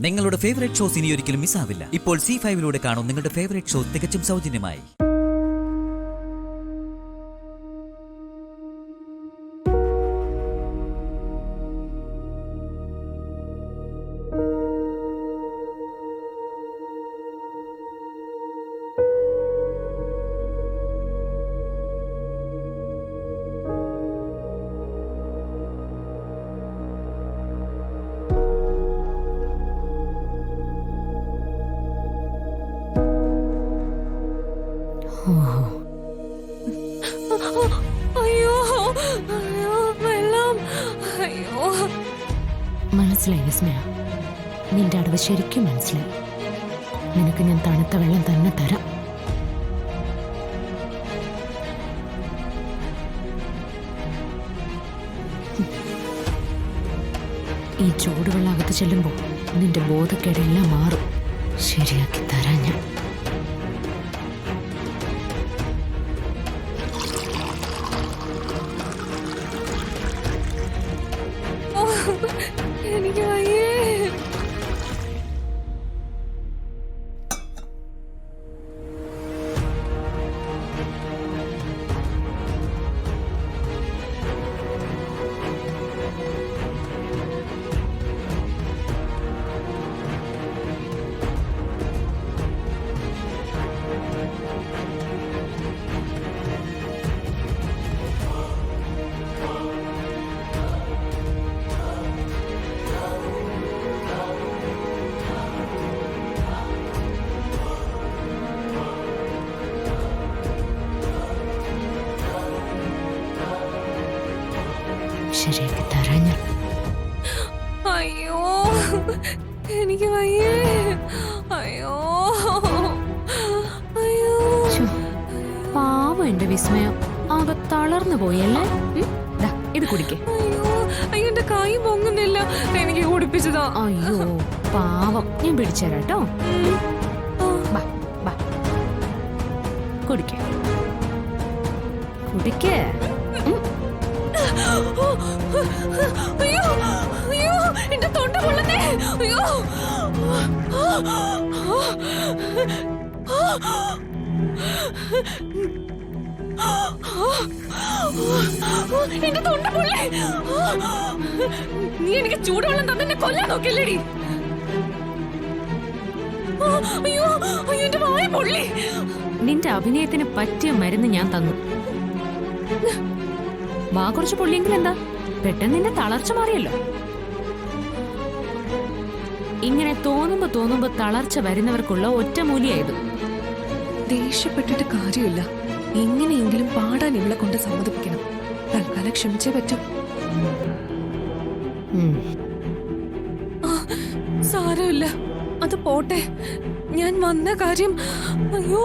നിങ്ങളുടെ favourite shows ഇനി ഒരിക്കലും മിസ്സാവില്ല. ഇപ്പോൾ C5 കാണും നിങ്ങളുടെ ഫേവറേറ്റ് ഷോ തികച്ചും സൗജന്യമായി. മനസ്സിലായി വിസ്മയ, നിന്റെ അടവ് ശരിക്കും മനസ്സിലായി. നിനക്ക് ഞാൻ തണുത്ത വെള്ളം തന്നെ തരാം. ഈ ചൂടുവെള്ളം അകത്ത് ചെല്ലുമ്പോൾ നിന്റെ ബോധക്കേടെല്ലാം മാറും. ശരിയാക്കി തരാം ഞാൻ. എനിക്ക് വയ്യേ. ശരിയാക്കി തരാം ഞാൻ. അയ്യോ എനിക്ക് വയ്യേ. അയ്യോ അയ്യോ. പാവം എന്റെ വിസ്മയം ആകെ തളർന്നു പോയല്ലേ. ഇത് കുടിക്കേ. അയ്യോ അയ്യോ എന്റെ കൈ പൊങ്ങുന്നില്ല. എനിക്ക് കുടിപ്പിച്ചതാ. അയ്യോ പാവം, ഞാൻ പിടിച്ചേരാട്ടോ. കുടിക്കേ കുടിക്കേ. അയ്യോ അയ്യോ എന്റെ തൊണ്ട പൊള്ളുന്നേ. അയ്യോ എന്റെ തൊണ്ട പൊള്ളേ. നീ എനിക്ക് ചൂടുവെള്ളം തന്നെ കൊല്ലാൻ നോക്കില്ലേടി. അയ്യോ അയ്യോ എന്റെ വായ പൊള്ളി. നിന്റെ അഭിനയത്തിന് പറ്റിയ മരുന്ന് ഞാൻ തന്നു. വാ കുറച്ച് പൊള്ളിയെങ്കിൽ എന്താ, പെട്ടെന്ന് നിന്റെ തളർച്ച മാറിയല്ലോ. ഇങ്ങനെ തോന്നുമ്പോ തളർച്ച വരുന്നവർക്കുള്ള ഒറ്റമൂലിയായത്. ദേഷ്യപ്പെട്ടിട്ട് കാര്യമില്ല. എങ്ങനെയെങ്കിലും പാടാൻ ഇവളെ കൊണ്ട് സമ്മതിപ്പിക്കണം. തൽക്കാലം ക്ഷമിച്ചേ പറ്റൂ. സാരമില്ല, അത് പോട്ടെ. ഞാൻ വന്ന കാര്യം. അയ്യോ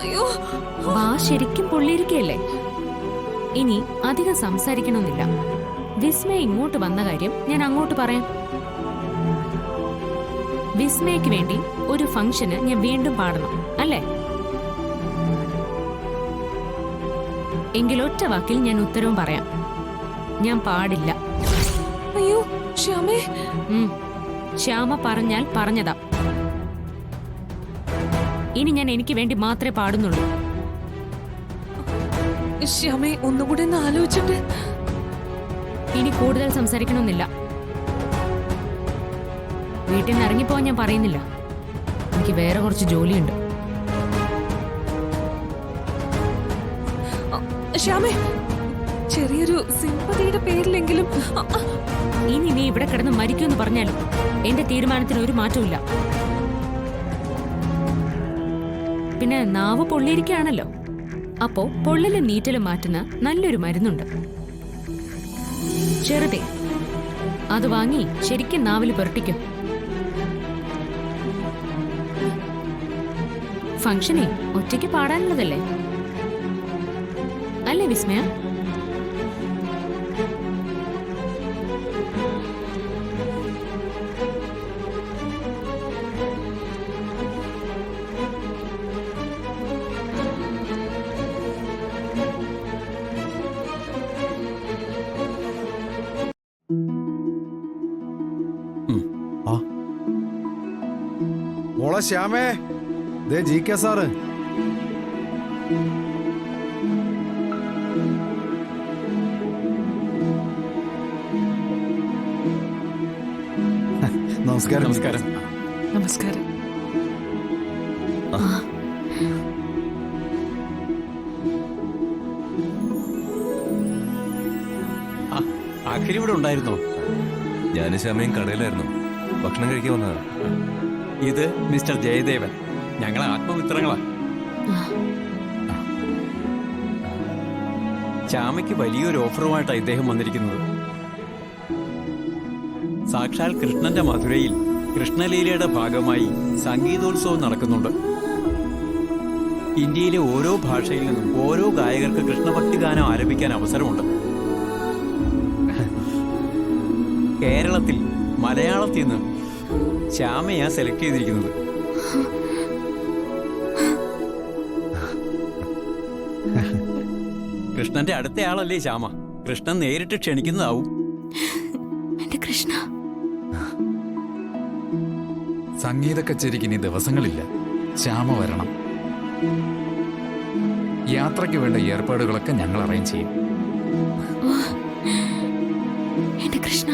അയ്യോ. വാ ശരിക്കും പൊള്ളിയിരിക്കയല്ലേ. ഇനി അധികം സംസാരിക്കണമെന്നില്ല. വിസ്മയ ഇങ്ങോട്ട് വന്ന കാര്യം ഞാൻ അങ്ങോട്ട് പറയാം. വിസ്മയ്ക്ക് വേണ്ടി ഒരു ഫംഗ്ഷന് ഞാൻ വീണ്ടും പാടണം അല്ലേ? എങ്കിലൊറ്റ വാക്കിൽ ഞാൻ ഉത്തരവും പറയാം. ഞാൻ പാടില്ല. അയ്യോ ശ്യാമേ. ശ്യാമ പറഞ്ഞാൽ പറഞ്ഞതാ. ഇനി ഞാൻ എനിക്ക് വേണ്ടി മാത്രമേ പാടുന്നുള്ളൂ. ശ്യാമേ ഒന്നുകൂടെ ഒന്ന് ആലോചിച്ചിട്ട്. ഇനി കൂടുതൽ സംസാരിക്കണമെന്നില്ല. വീട്ടിൽ നിന്ന് ഇറങ്ങിപ്പോവാൻ ഞാൻ പറയുന്നില്ല. എനിക്ക് വേറെ കുറച്ച് ജോലിയുണ്ട്. ശ്യാമേ ചെറിയൊരു സിമ്പതിയുടെ പേരിലെങ്കിലും. ഇനി നീ ഇവിടെ കിടന്ന് മരിക്കുമെന്ന് പറഞ്ഞാലും എന്റെ തീരുമാനത്തിന് ഒരു മാറ്റമില്ല. പിന്നെ നാവ് പൊള്ളിയിരിക്കുകയാണല്ലോ. അപ്പോ പൊള്ളലും നീറ്റലും മാറ്റുന്ന നല്ലൊരു മരുന്നുണ്ട്. ചെറുതേ, അത് വാങ്ങി ശരിക്കും നാവിൽ പുരട്ടിക്കും. ഫംഗ്ഷനെ ഒറ്റയ്ക്ക് പാടാനുള്ളതല്ലേ അല്ലേ വിസ്മയ? മോളെ ശ്യാമേ, ദേ ജി കെ സാറ്. നമസ്കാരം. നമസ്കാരം. നമസ്കാരം. അഖിൽ ഇവിടെ ഉണ്ടായിരുന്നോ? ഞാനും ശ്യാമയും കടയിലായിരുന്നു. ഭക്ഷണം കഴിക്കാൻ വന്നതാ. ഇത് മിസ്റ്റർ ജയദേവൻ, ഞങ്ങളെ ആത്മമിത്രങ്ങളാ. ശ്യാമയ്ക്ക് വലിയൊരു ഓഫറുമായിട്ടാണ് ഇദ്ദേഹം വന്നിരിക്കുന്നത്. സാക്ഷാൽ കൃഷ്ണന്റെ മധുരയിൽ കൃഷ്ണലീലയുടെ ഭാഗമായി സംഗീതോത്സവം നടക്കുന്നുണ്ട്. ഇന്ത്യയിലെ ഓരോ ഭാഷയിൽ നിന്നും ഓരോ ഗായകർക്ക് കൃഷ്ണഭക്തി ഗാനം ആലപിക്കാൻ അവസരമുണ്ട്. കേരളത്തിൽ മലയാളത്തിൽ നിന്ന് ശ്യാമയാ സെലക്ട് ചെയ്തിരിക്കുന്നത്. കൃഷ്ണന്റെ അടുത്തയാളല്ലേ ശ്യാമ? കൃഷ്ണൻ നേരിട്ട് ക്ഷണിക്കുന്നതാവും. എന്റെ കൃഷ്ണ, സംഗീത കച്ചേരിക്ക് ഇനി ദിവസങ്ങളില്ല. ശ്യാമ വരണം. യാത്രയ്ക്ക് വേണ്ട ഏർപ്പാടുകളൊക്കെ ഞങ്ങൾ അറേഞ്ച് ചെയ്യും. എന്റെ കൃഷ്ണ.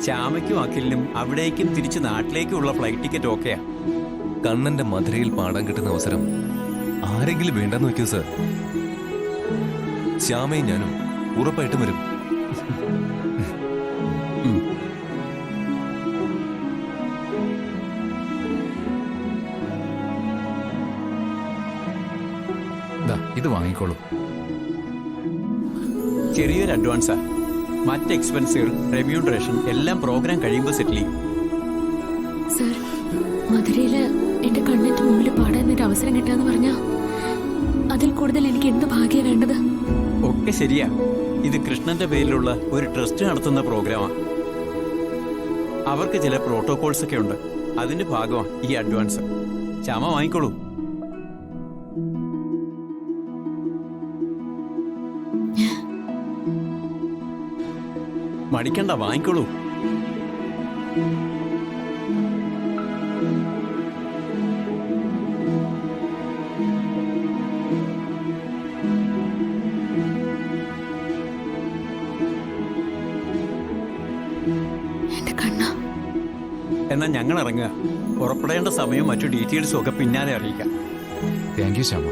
ശ്യാമയ്ക്കും അഖിലിനും അവിടേക്കും തിരിച്ച് നാട്ടിലേക്കുള്ള ഫ്ലൈറ്റ് ടിക്കറ്റ് ഓക്കെയാ. കണ്ണന്റെ മധുരയിൽ പാടാൻ കിട്ടുന്ന അവസരം ആരെങ്കിലും വേണ്ടെന്ന് വെക്കൂ സർ. ശ്യാമയും ഞാനും ഉറപ്പായിട്ടും വരും. ഇത് വാങ്ങിക്കോളൂ. ചെറിയൊരു അഡ്വാൻസാ. മറ്റ് എക്സ്പെൻസുകൾ, റെമ്യൂണറേഷൻ എല്ലാം പ്രോഗ്രാം കഴിയുമ്പോൾ സെറ്റിൽ ചെയ്യും. സർ, മധുരയില് എന്റെ കണ്ണിന്റെ മുമ്പിൽ പാടാൻ ഒരു അവസരം കിട്ടാന്ന് പറഞ്ഞാ അതിൽ കൂടുതൽ എനിക്ക് എന്ത് ഭാഗ്യ വേണ്ടത്? ഒക്കെ ശരിയാ. ഇത് കൃഷ്ണന്റെ പേരിലുള്ള ഒരു ട്രസ്റ്റ് നടത്തുന്ന പ്രോഗ്രാമാണ്. അവർക്ക് ചില പ്രോട്ടോകോൾസ് ഒക്കെ ഉണ്ട്. അതിന്റെ ഭാഗമാണ് ഈ അഡ്വാൻസ്. ശ്യാമ വാങ്ങിക്കോളൂ. മടിക്കണ്ട, വാങ്ങിക്കോളൂ. എന്റെ കണ്ണ. എന്നാൽ ഞങ്ങൾ ഇറങ്ങുക. പുറപ്പെടേണ്ട സമയവും മറ്റു ഡീറ്റെയിൽസും ഒക്കെ പിന്നാലെ അറിയിക്കാം. Thank you Shyama.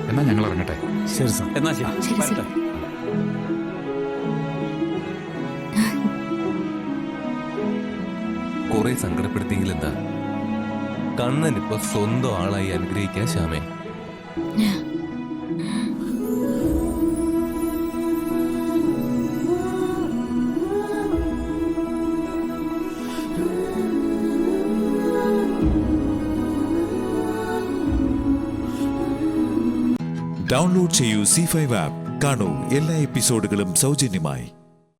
എന്നാ ഞങ്ങൾ ഇറങ്ങട്ടെ. ശരി സാർ. എന്നാ ശരി. ശരി, സർ. വരട്ടെ. കുറെ സങ്കടപ്പെടുത്തിയെങ്കിൽ എന്താ, കണ്ണൻ ഇപ്പൊ സ്വന്തം ആളായി അനുഗ്രഹിക്കാൻ ശ്യാമേ. ഡൗൺലോഡ് ചെയ്യൂ C5 ആപ്പ്. കാണൂ എല്ലാ എപ്പിസോഡുകളും സൗജന്യമായി.